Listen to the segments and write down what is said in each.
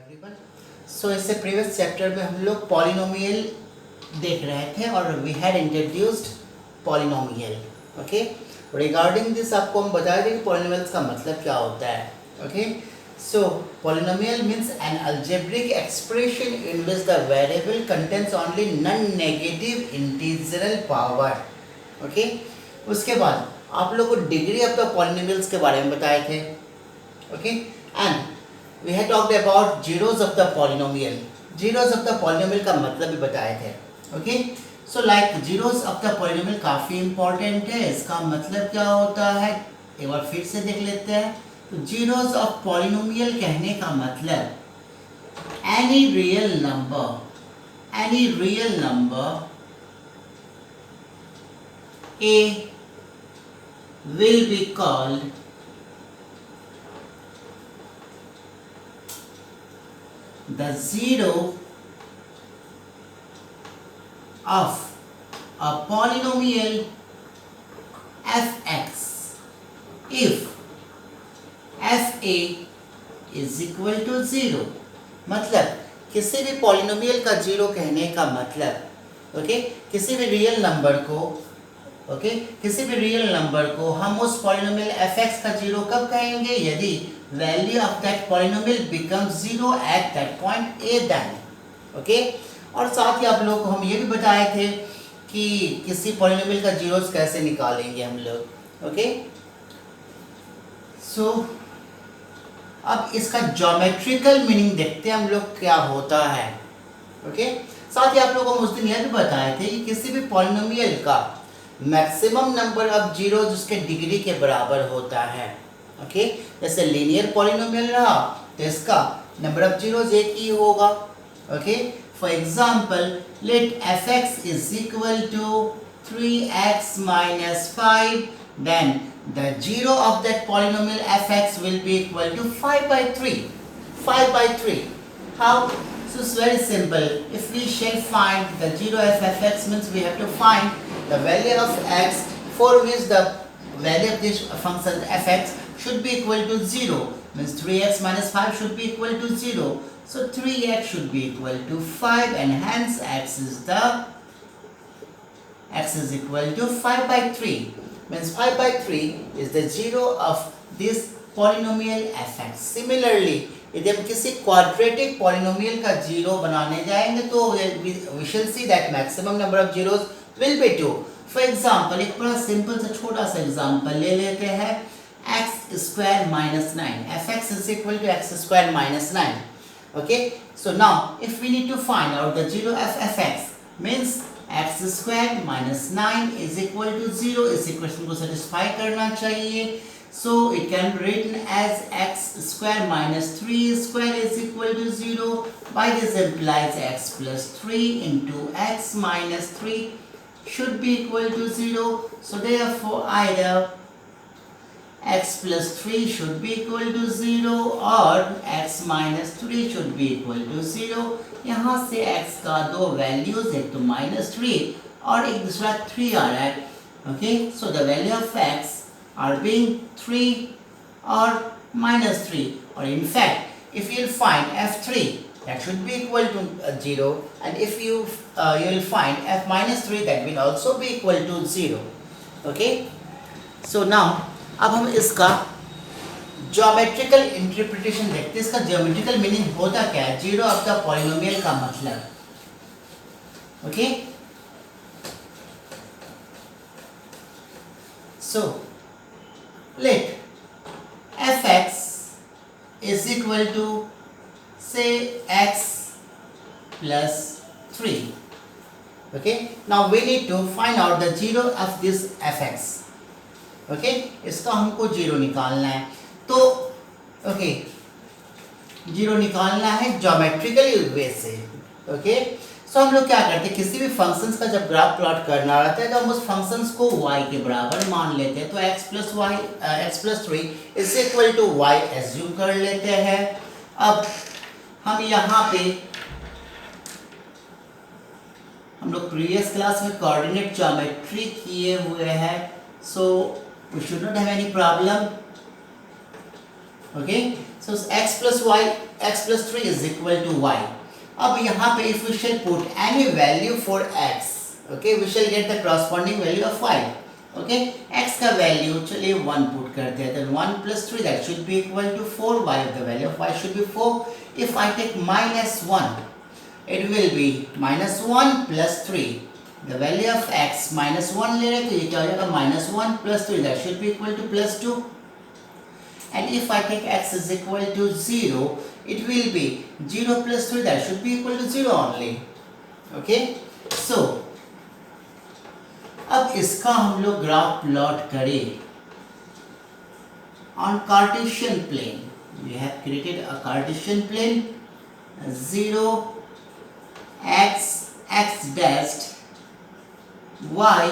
Everyone. सो इससे previous chapter में हम लोग पॉलिनोमियल देख रहे थे और we had introduced polynomial. Okay, regarding this आपको हम बता दें कि पॉलिनोमियल्स का मतलब क्या होता है। Okay, so polynomial means an algebraic expression in which the variable contains only non negative integral power. Okay, उसके बाद आप लोग को डिग्री ऑफ द पॉलिनोमियल्स के बारे में बताए थे। Okay, and we had talked about zeros of the polynomial. Zeros of the polynomial का मतलब भी बताए थे. Okay, so like zeros of the polynomial काफ़ी important है. इसका मतलब क्या होता है एक बार फिर से देख लेते हैं. तो zeros of polynomial कहने का मतलब any real number a will be called the zero of a polynomial fx if fa is equal to 0। मतलब किसी भी पॉलिनोमियल का जीरो कहने का मतलब ओके, किसी भी रियल नंबर को किसी भी रियल नंबर को हम उस पॉलिनोमियल fx का जीरो कब कहेंगे, यदि value of that polynomial becomes zero at that point a then. Okay, और साथ ही आप लोग को हम ये भी बताए थे कि किसी पॉलिनोमियल का जीरोस कैसे निकालेंगे हम लोग। ओके, सो अब इसका ज्योमेट्रिकल मीनिंग देखते हैं हम लोग क्या होता है। ओके, साथ ही आप लोगों को उस दिन यह भी बताए थे कि किसी भी पॉलिनोमियल का मैक्सिमम नंबर ऑफ जीरो जिसके डिग्री के बराबर होता है। ओके, जैसे लीनियर पॉलिनोमियल रहा तो इसका नंबर ऑफ जीरोस एक ही होगा। Okay, for example let fx is equal to 3x minus 5, then the zero of that polynomial fx will be equal to 5 by 3. 5 by 3. How? So it's very simple. If we shall find the zero of fx means we have to find the value of x for which the value of this function fx should be equal to 0, means 3x minus 5 should be equal to 0. So 3x should be equal to 5 and hence x is equal to 5 by 3, means 5 by 3 is the zero of this polynomial fx. Similarly, यदि हम किसी quadratic polynomial का zero बनाने जाएंगे तो we shall see that maximum number of zeros will be 2. For example, एक बड़ा simple सा छोटा सा एग्जांपल ले लेते हैं x square minus 9. fx is equal to x square minus 9. Okay, so now if we need to find out the zero of fx means x square minus 9 is equal to 0, इस equation को satisfy करना चाहिए। So it can be written as x square minus 3 square is equal to 0. By this implies x plus 3 into x minus 3 should be equal to 0. So therefore either x plus 3 should be equal to 0 or x minus 3 should be equal to 0. यहाँ से x का दो values, एक तो -3 और एक दूसरा 3 आ रहा है। Okay, so the value of x are being 3 or -3, or in fact if you will find f3 that should be equal to 0, and if you will find f minus 3 that will also be equal to 0. Okay, so now अब हम इसका geometrical interpretation देखते हैं। इसका geometrical meaning होता क्या है, zero of the polynomial का मतलब। Okay, so let fx is equal to say x plus 3. Okay, now we need to find out the zero of this fx. Okay, इसका हमको जीरो निकालना है। तो ओके, जीरो निकालना है ज्योमेट्रिकली वे से। ओके, सो हम लोग क्या करते हैं, किसी भी फंक्शंस का जब ग्राफ प्लॉट करना रहता है तो हम उस फंक्शंस को y के बराबर मान लेते हैं। तो x plus 3 is equal to y assume कर लेते हैं। अब हम यहाँ पे हम लोग प्रीवियस क्लास में कोऑर्डिनेट ज्योमेट्री किए हुए हैं, सो we should not have any problem. Okay, so x plus y x plus 3 is equal to y. अब यहाँ पे if we shall put any value for x, okay, we shall get the corresponding value of y. Okay, x का value चलिए 1 put करते हैं, then 1 plus 3 that should be equal to 4, y the value of y should be 4. If I take minus 1, it will be minus 1 plus 3. The value of x minus 1 ले रहे तो ये क्या हो जाएगा minus 1 plus 3 that should be equal to plus 2. And if I take x is equal to 0, it will be 0 plus 3 that should be equal to 0 only. Okay, so अब इसका हम लोग ग्राफ प्लॉट करें on Cartesian plane. We have created a Cartesian plane, 0 x x dashed y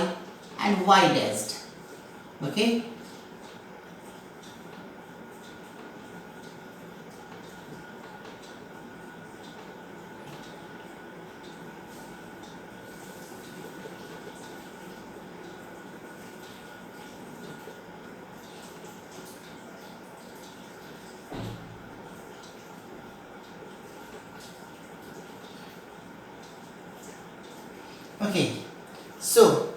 and y dashed. Okay, okay, so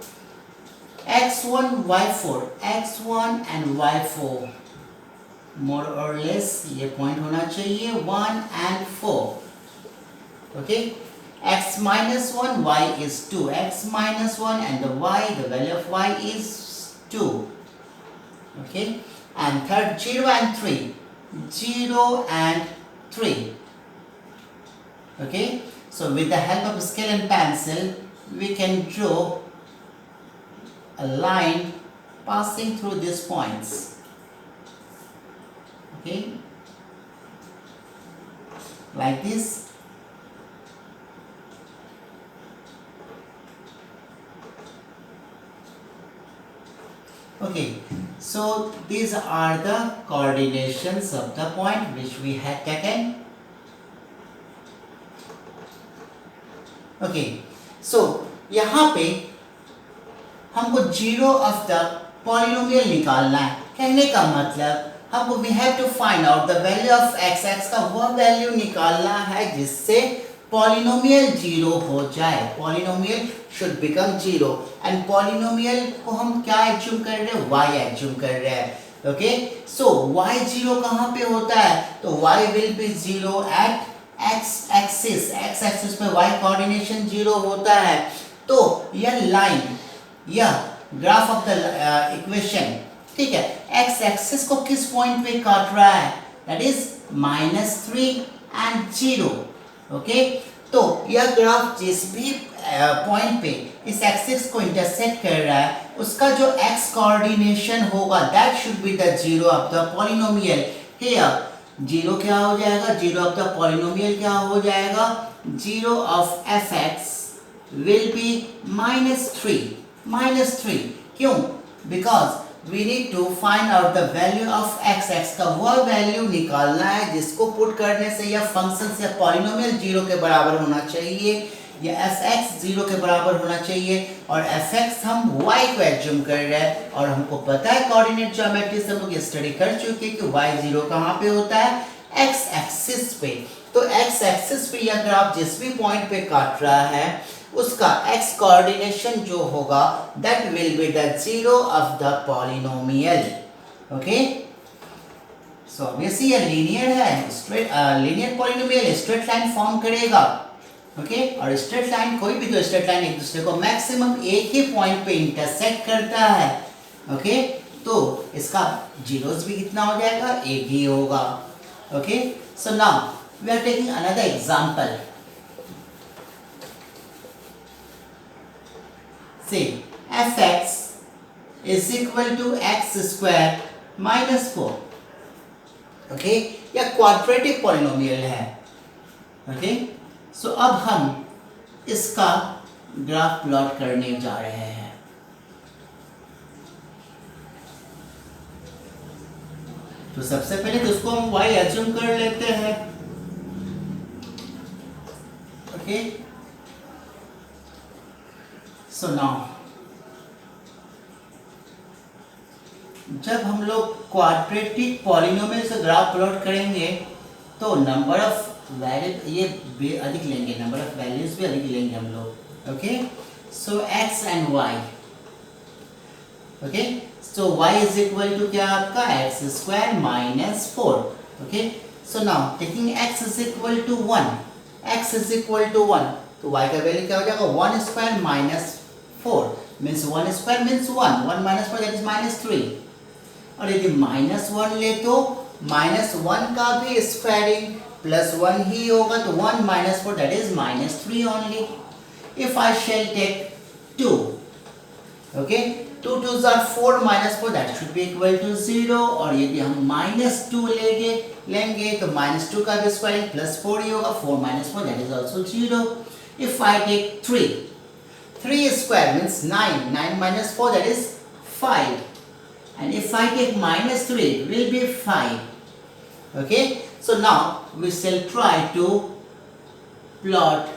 x1 y4, x1 and y4 more or less ये point होना चाहिए 1 and 4. Okay, x minus 1 y is 2, x minus 1 and the y, the value of y is 2. Okay, and third 0 and 3, 0 and 3. Okay, so with the help of scale and pencil we can draw a line passing through these points. Okay, like this. Okay, so these are the coordinations of the point which we had taken. Okay, so यहाँ पे हमको zero of the polynomial निकालना है. कहने का मतलब हमको we have to find out the value of x. X का वह वैल्यू निकालना है जिससे पॉलिनोमियल जीरो हो जाए. Polynomial should become zero and polynomial को हम क्या एज्यूम कर रहे हैं, वाई एज्यूम कर रहे हैं. ओके, सो वाई जीरो कहाँ पे होता है, तो y will be zero at x axis पे y कोऑर्डिनेशन जीरो होता है. तो यह लाइन, यह ग्राफ ऑफ द इक्वेशन, ठीक है, x एक्सिस को किस पॉइंट पे काट रहा है, दैट इज -3 एंड 0. ओके, तो यह ग्राफ जिस भी पॉइंट पे इस एक्सिस को इंटरसेक्ट कर रहा है उसका जो x कोऑर्डिनेशन होगा that should be the zero of the polynomial. Here zero क्या हो जाएगा, जीरो ऑफ द पॉलिनोमियल क्या हो जाएगा, zero of f x will be -3. क्यों, because we need to find out the value of x. X का वह value निकालना है जिसको पुट करने से यह फंक्शन या पॉलिनोमियल जीरो के बराबर होना चाहिए, या एफ एक्स जीरो के बराबर होना चाहिए, और एफ एक्स हम वाई को एज्यूम कर रहे हैं. और हमको पता है कोऑर्डिनेट ज्योमेट्री से हम लोग स्टडी कर चुके हैं कि वाई जीरो कहाँ पे होता है, एक्स एक्सिस पे. तो एक्स एक्सिस पे यह ग्राफ जिस भी पॉइंट पे काट रहा है उसका एक्स कोऑर्डिनेशन जो होगा that will be the zero of the polynomial. Okay, so obviously ये लीनियर है, straight linear polynomial straight line form करेगा. ओके, और स्ट्रेट लाइन, कोई भी तो स्ट्रेट लाइन एक दूसरे को मैक्सिमम एक ही पॉइंट पे इंटरसेक्ट करता है. ओके, तो इसका जीरोस भी कितना हो जाएगा, एक ही होगा. Okay, so now we are taking another example. Say fx is equal to x square minus 4. Okay, यह क्वाड्रेटिक पॉलिनोमियल है. ओके, सो अब हम इसका ग्राफ प्लॉट करने जा रहे हैं. तो सबसे पहले तो उसको हम y एज्यूम कर लेते हैं. ओके, सो नाउ जब हम लोग क्वाड्रेटिक पॉलिनोमियल से ग्राफ प्लॉट करेंगे तो नंबर ऑफ वैल्यू ये भी अधिक लेंगे, नंबर ऑफ वैल्यूज भी अधिक लेंगे हम लोग। Okay, so x and y। Okay, so y is equal to क्या आपका x square minus 4। Okay, so now taking x is equal to 1, x is equal to 1, तो y का वैल्यू क्या हो जाएगा 1 square minus 4 means 1 square means 1, 1 minus 4 that is minus 3। और यदि माइनस 1 ले तो माइनस 1 का भी स्क्वायरिंग प्लस 1 ही होगा, तो 1 minus 4 that is minus 3 only. If I shall take 2, okay, 2 2s are 4 minus 4 that should be equal to 0। और यदि हम माइनस 2 लेंगे तो माइनस 2 का भी स्क्वायरिंग प्लस 4 ही होगा, 4 minus 4 that is also 0। If I take 3, 3 square means 9, 9 minus 4 that is 5, and if I take minus 3 it will be 5। Okay, so now we shall try to plot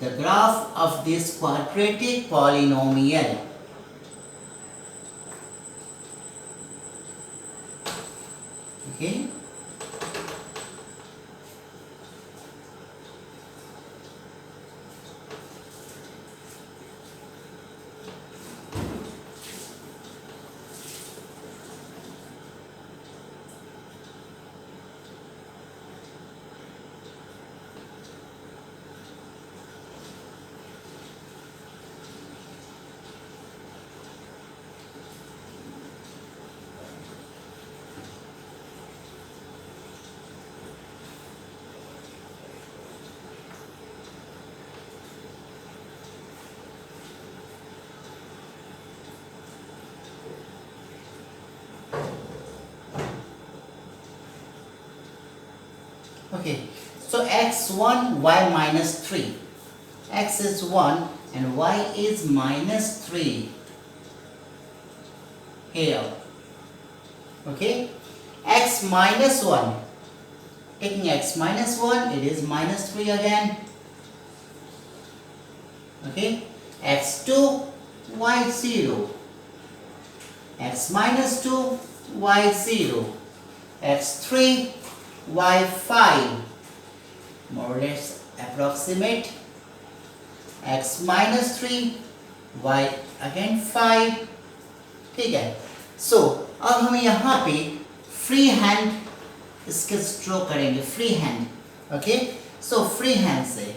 the graph of this quadratic polynomial। Okay, okay, so x1 y minus 3, x is 1 and y is minus 3 here। Okay, x minus 1, taking x minus 1 it is minus 3 again। Okay, x2 y0, x minus 2 y0, x3 y5, more or less approximate, x minus 3 y again 5। ठीक है, सो अब हम यहाँ पे free hand sketch draw करेंगे, free hand. Okay, so free hand से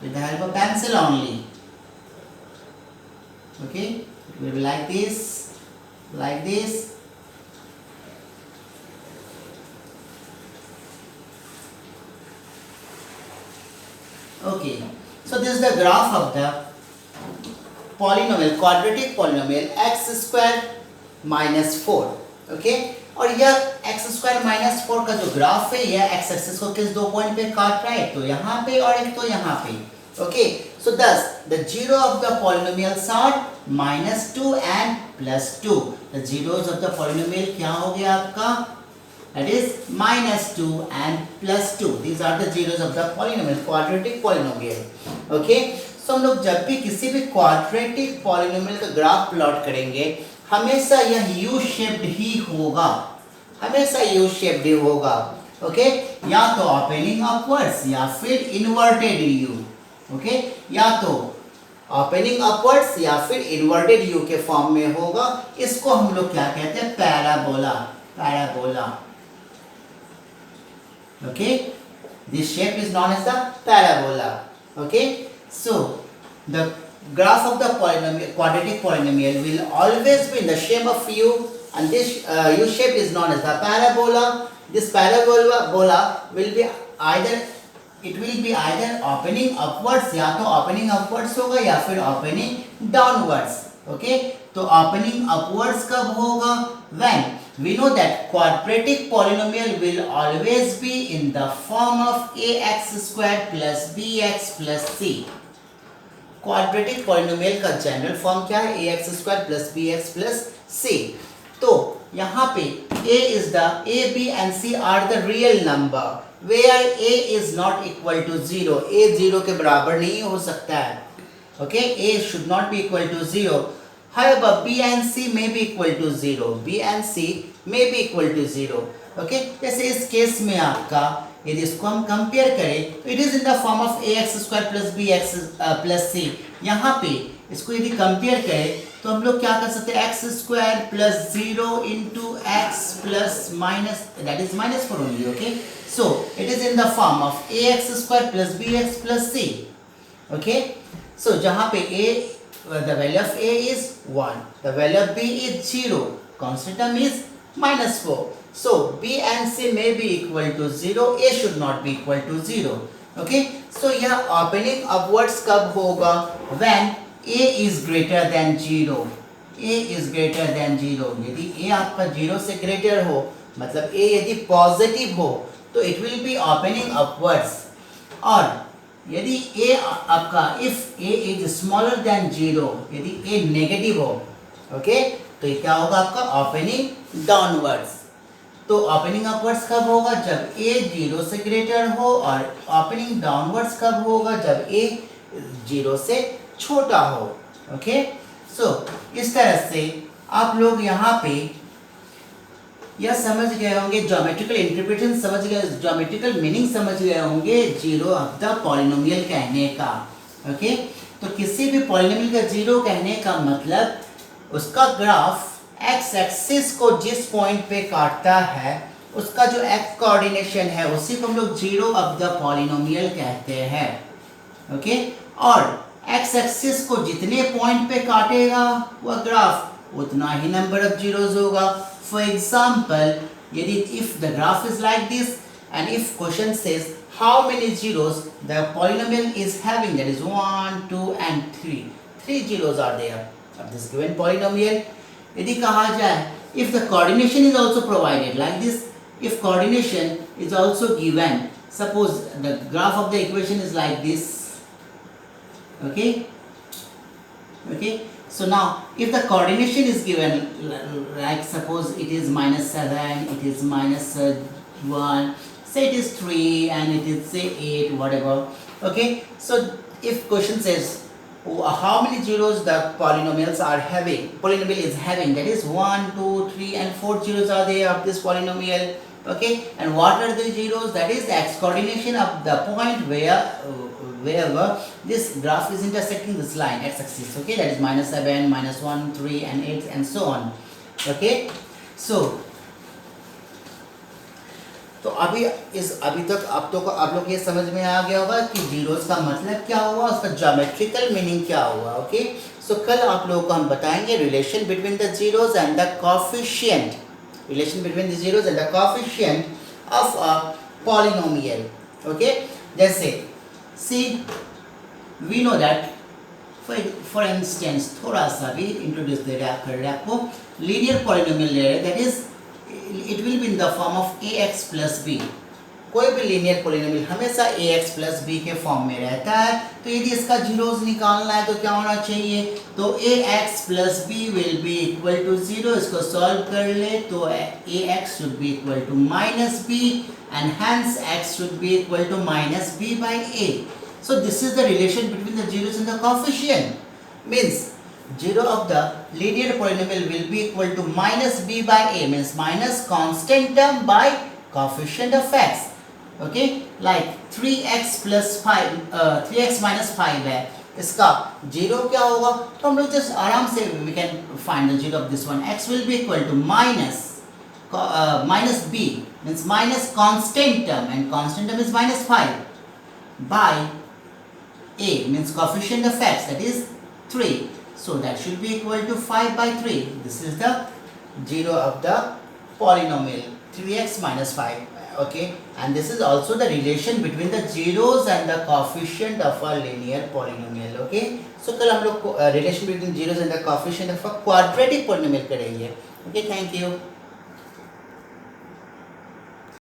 with the help of pencil only। Okay, it will be like this, like this। Okay, so this is the graph of the polynomial, quadratic polynomial x square minus 4। okay, और यह x square minus 4 का जो graph है यह x axis को किस दो point पे काट रहा है, तो यहाँ पे और एक तो यहाँ पे। Okay, so thus the zero of the polynomials are minus 2 and plus 2। the zeros of the polynomial क्या हो गया आपका, that is minus 2 and plus 2। these are the zeros of the polynomial, quadratic polynomial। okay, so हम लोग जब भी किसी भी quadratic polynomial का ग्राफ प्लॉट करेंगे हमेशा यह U shaped ही होगा, हमेशा U shaped ही होगा। ओके, या तो ओपनिंग अपवर्ड्स या फिर इन्वर्टेड U। ओके, या तो ओपनिंग अपवर्ड्स या फिर इन्वर्टेड U के फॉर्म में होगा। इसको हम लोग क्या कहते हैं, parabola, parabola. Okay, this shape is known as the parabola। okay, so the graph of the polynomial, quadratic polynomial will always be in the shape of U, and this U shape is known as the parabola। this parabola will be either, it will be either opening upwards, या तो opening upwards होगा या फिर opening downwards। okay, तो opening upwards कब होगा, when we know that quadratic polynomial will always be in the form of ax square plus bx plus c। Quadratic polynomial का general form क्या है, ax square plus bx plus c। तो यहाँ पे a, b and c are the real number where a is not equal to 0। a 0 के बराबर नहीं हो सकता है। okay, a should not be equal to 0। however b and c may be equal to 0, b and c may be equal to 0। Okay जैसे इस case में आपका यदि इसको हम कंपेयर करें तो it is in the form of ax² plus bx plus c। यहाँ पे इसको यदि कंपेयर करें तो हम लोग क्या कर सकते हैं, x² plus 0 into x plus minus that is -4 only. Okay so it is in the form of ax² plus bx plus c। Okay so जहाँ पे a the value of a is 1, the value of b is 0, constant term is -4. So b and c may be equal to 0, a should not be equal to 0. Okay, so यह opening upwards कब होगा, when a is greater than 0. a is greater than 0, यदि a आपका 0 से greater हो मतलब a यदि positive हो तो it will be opening upwards। और यदि a आपका if a is smaller than 0, यदि a नेगेटिव हो ओके तो ये क्या होगा आपका ओपनिंग डाउनवर्ड्स। तो ओपनिंग अपवर्ड्स कब होगा, जब a 0 से ग्रेटर हो, और ओपनिंग डाउनवर्ड्स कब होगा, जब a 0 से छोटा हो। ओके सो इस तरह से आप लोग यहाँ पे यह समझ गए होंगे, ज्योमेट्रिकल इंटरप्रिटेशन समझ गए, ज्योमेट्रिकल मीनिंग समझ गए होंगे जीरो ऑफ द पॉलिनोमियल कहने का। ओके तो किसी भी पॉलिनोमियल का जीरो कहने का मतलब उसका ग्राफ एक्स एक्सिस को जिस पॉइंट पे काटता है उसका जो एक्स कोऑर्डिनेशन है उसी को हम लोग जीरो ऑफ द पॉलिनोमियल कहते हैं। ओके और एक्स एक्सिस को जितने पॉइंट पे काटेगा वह ग्राफ उतना ही नंबर ऑफ जीरोज होगा। For example, यदि if the graph is like this and if question says how many zeros the polynomial is having, that is 1, 2 and 3, 3 zeros are there of this given polynomial। यदि कहा जाए if the coordination is also provided like this, if coordination is also given, suppose the graph of the equation is like this, okay so now if the coordination is given like suppose it is -7, it is -1, say it is 3 and it is say 8, whatever। okay so if question says how many zeros the polynomial is having, that is 1, 2, 3 and 4 zeros are there of this polynomial। okay and what are the zeros, that is the x coordination of the point wherever this graph is intersecting this line x axis। okay that is -7, -1, 3 and 8 and so on। okay so तो अभी तक आप लोग ये समझ में आ गया होगा कि जीरोस का मतलब क्या हुआ, उसका ज्योमेट्रिकल मीनिंग क्या हुआ। ओके सो कल आप लोगों को हम बताएंगे relation between the zeros and the coefficient, relation between the zeros and the coefficient of a polynomial. Okay जैसे see we know that for instance थोड़ा सा भी इंट्रोड्यूस कर रहे हैं आपको, लीनियर पॉलिनोमियल ले रहे, that is it will be in the form of ax plus b। कोई भी लीनियर पॉलिनोमियल हमेशा ax प्लस b के फॉर्म में रहता है। तो यदि इसका जीरोस निकालना है तो क्या होना चाहिए, तो ax plus b will be equal to 0। इसको सॉल्व कर ले तो ax should be equal to -b and hence x should be equal to -b by a। so this is the relation between the zeros and the coefficient, means zero of the linear polynomial will be equal to -b by a, means minus constant term by coefficient of x। okay like 3x plus 5 3x minus 5 है, इसका zero क्या होगा, तो हम लोग just आराम से we can find the zero of this one। x will be equal to minus b means minus constant term and constant term is -5 by a means coefficient of x, that is 3, so that should be equal to 5 by 3। this is the zero of the polynomial 3x minus 5। okay and this is also the relation between the zeros and the coefficient of a linear polynomial। okay so कल हम लोग relation between zeros and the coefficient of a quadratic polynomial करेंगे। okay thank you।